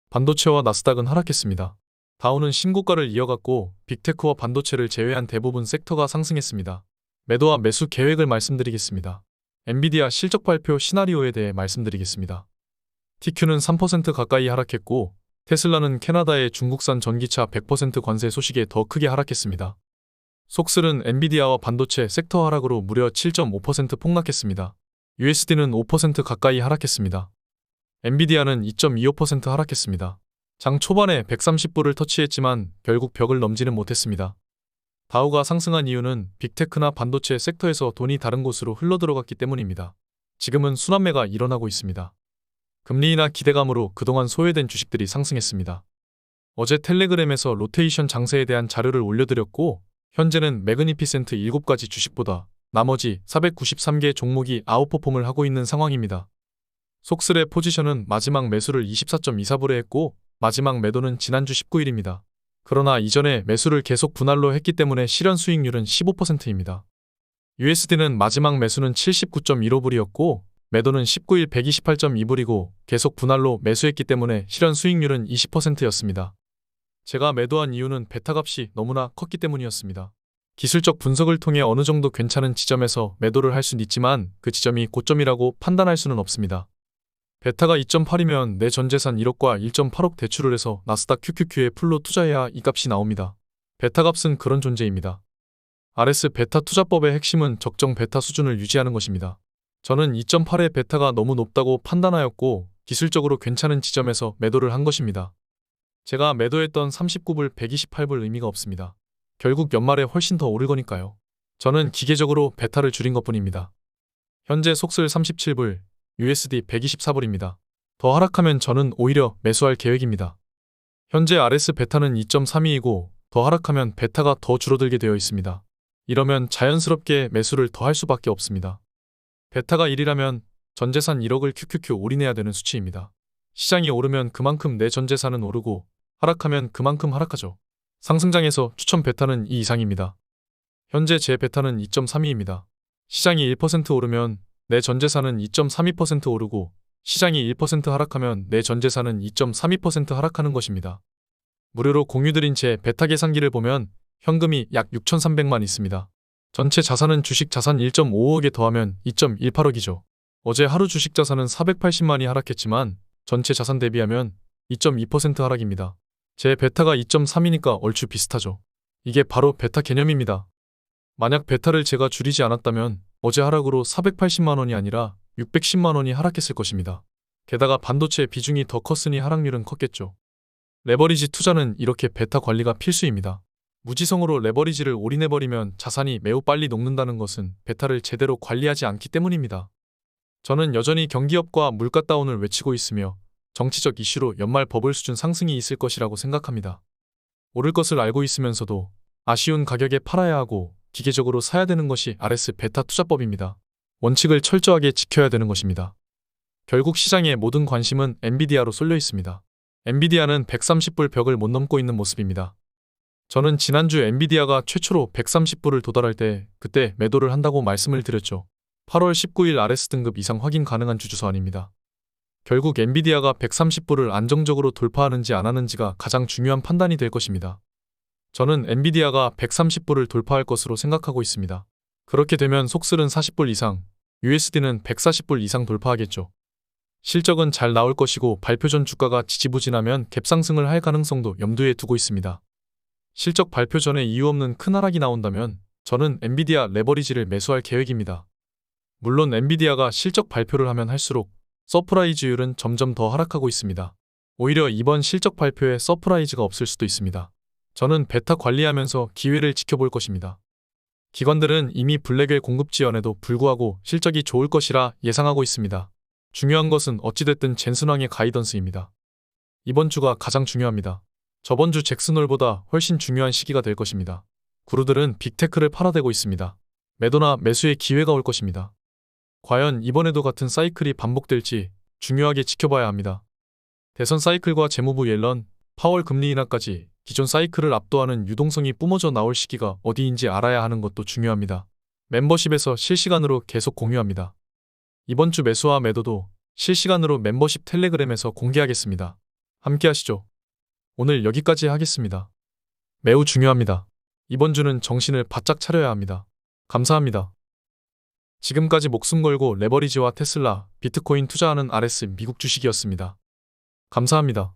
반도체와 나스닥은 하락했습니다. 다우는 신고가를 이어갔고 빅테크와 반도체를 제외한 대부분 섹터가 상승했습니다. 매도와 매수 계획을 말씀드리겠습니다. 엔비디아 실적 발표 시나리오에 대해 말씀드리겠습니다. TQ는 3% 가까이 하락했고 테슬라는 캐나다의 중국산 전기차 100% 관세 소식에 더 크게 하락했습니다. 속슬은 엔비디아와 반도체 섹터 하락으로 무려 7.5% 폭락했습니다. USD는 5% 가까이 하락했습니다. 엔비디아는 2.25% 하락했습니다. 장 초반에 130불을 터치했지만 결국 벽을 넘지는 못했습니다. 다우가 상승한 이유는 빅테크나 반도체 섹터에서 돈이 다른 곳으로 흘러들어갔기 때문입니다. 지금은 순환매가 일어나고 있습니다. 금리 인하 기대감으로 그동안 소외된 주식들이 상승했습니다. 어제 텔레그램에서 로테이션 장세에 대한 자료를 올려드렸고 현재는 매그니피센트 7가지 주식보다 나머지 493개 종목이 아웃퍼폼을 하고 있는 상황입니다. 속슬의 포지션은 마지막 매수를 24.24불에 했고 마지막 매도는 지난주 19일입니다. 그러나 이전에 매수를 계속 분할로 했기 때문에 실현 수익률은 15%입니다. USD는 마지막 매수는 79.15불이었고 매도는 19일 128.2불이고 계속 분할로 매수했기 때문에 실현 수익률은 20%였습니다. 제가 매도한 이유는 베타 값이 너무나 컸기 때문이었습니다. 기술적 분석을 통해 어느 정도 괜찮은 지점에서 매도를 할 수는 있지만 그 지점이 고점이라고 판단할 수는 없습니다. 베타가 2.8이면 내 전재산 1억과 1.8억 대출을 해서 나스닥 QQQ에 풀로 투자해야 이 값이 나옵니다. 베타 값은 그런 존재입니다. RS 베타 투자법의 핵심은 적정 베타 수준을 유지하는 것입니다. 저는 2.8의 베타가 너무 높다고 판단하였고 기술적으로 괜찮은 지점에서 매도를 한 것입니다. 제가 매도했던 39불 128불 의미가 없습니다. 결국 연말에 훨씬 더 오를 거니까요. 저는 기계적으로 베타를 줄인 것뿐입니다. 현재 속슬 37불, USD 124불입니다. 더 하락하면 저는 오히려 매수할 계획입니다. 현재 RS 베타는 2.32이고 더 하락하면 베타가 더 줄어들게 되어 있습니다. 이러면 자연스럽게 매수를 더 할 수밖에 없습니다. 베타가 1이라면 전재산 1억을 QQQ 올인해야 되는 수치입니다. 시장이 오르면 그만큼 내 전재산은 오르고 하락하면 그만큼 하락하죠. 상승장에서 추천 베타는 2 이상입니다. 현재 제 베타는 2.32입니다. 시장이 1% 오르면 내 전재산은 2.32% 오르고 시장이 1% 하락하면 내 전재산은 2.32% 하락하는 것입니다. 무료로 공유드린 제 베타 계산기를 보면 현금이 약 6,300만 있습니다. 전체 자산은 주식 자산 1.5억에 더하면 2.18억이죠. 어제 하루 주식 자산은 480만이 하락했지만 전체 자산 대비하면 2.2% 하락입니다. 제 베타가 2.3이니까 얼추 비슷하죠. 이게 바로 베타 개념입니다. 만약 베타를 제가 줄이지 않았다면 어제 하락으로 480만원이 아니라 610만원이 하락했을 것입니다. 게다가 반도체 비중이 더 컸으니 하락률은 컸겠죠. 레버리지 투자는 이렇게 베타 관리가 필수입니다. 무지성으로 레버리지를 올인해버리면 자산이 매우 빨리 녹는다는 것은 베타를 제대로 관리하지 않기 때문입니다. 저는 여전히 경기업과 물가 다운을 외치고 있으며 정치적 이슈로 연말 버블 수준 상승이 있을 것이라고 생각합니다. 오를 것을 알고 있으면서도 아쉬운 가격에 팔아야 하고 기계적으로 사야 되는 것이 RS 베타 투자법입니다. 원칙을 철저하게 지켜야 되는 것입니다. 결국 시장의 모든 관심은 엔비디아로 쏠려 있습니다. 엔비디아는 130불 벽을 못 넘고 있는 모습입니다. 저는 지난주 엔비디아가 최초로 130불을 도달할 때 그때 매도를 한다고 말씀을 드렸죠. 8월 19일 RS 등급 이상 확인 가능한 주주서 아닙니다. 결국 엔비디아가 130불을 안정적으로 돌파하는지 안 하는지가 가장 중요한 판단이 될 것입니다. 저는 엔비디아가 130불을 돌파할 것으로 생각하고 있습니다. 그렇게 되면 속슬은 40불 이상, USD는 140불 이상 돌파하겠죠. 실적은 잘 나올 것이고 발표 전 주가가 지지부진하면 갭상승을 할 가능성도 염두에 두고 있습니다. 실적 발표 전에 이유 없는 큰 하락이 나온다면 저는 엔비디아 레버리지를 매수할 계획입니다. 물론 엔비디아가 실적 발표를 하면 할수록 서프라이즈율은 점점 더 하락하고 있습니다. 오히려 이번 실적 발표에 서프라이즈가 없을 수도 있습니다. 저는 베타 관리하면서 기회를 지켜볼 것입니다. 기관들은 이미 블랙웰 공급 지연에도 불구하고 실적이 좋을 것이라 예상하고 있습니다. 중요한 것은 어찌됐든 젠슨왕의 가이던스입니다. 이번 주가 가장 중요합니다. 저번 주 잭슨홀보다 훨씬 중요한 시기가 될 것입니다. 구루들은 빅테크를 팔아대고 있습니다. 매도나 매수의 기회가 올 것입니다. 과연 이번에도 같은 사이클이 반복될지 중요하게 지켜봐야 합니다. 대선 사이클과 재무부 옐런, 파월 금리 인하까지 기존 사이클을 압도하는 유동성이 뿜어져 나올 시기가 어디인지 알아야 하는 것도 중요합니다. 멤버십에서 실시간으로 계속 공유합니다. 이번 주 매수와 매도도 실시간으로 멤버십 텔레그램에서 공개하겠습니다. 함께 하시죠. 오늘 여기까지 하겠습니다. 매우 중요합니다. 이번 주는 정신을 바짝 차려야 합니다. 감사합니다. 지금까지 목숨 걸고 레버리지와 테슬라, 비트코인 투자하는 RS 미국 주식이었습니다. 감사합니다.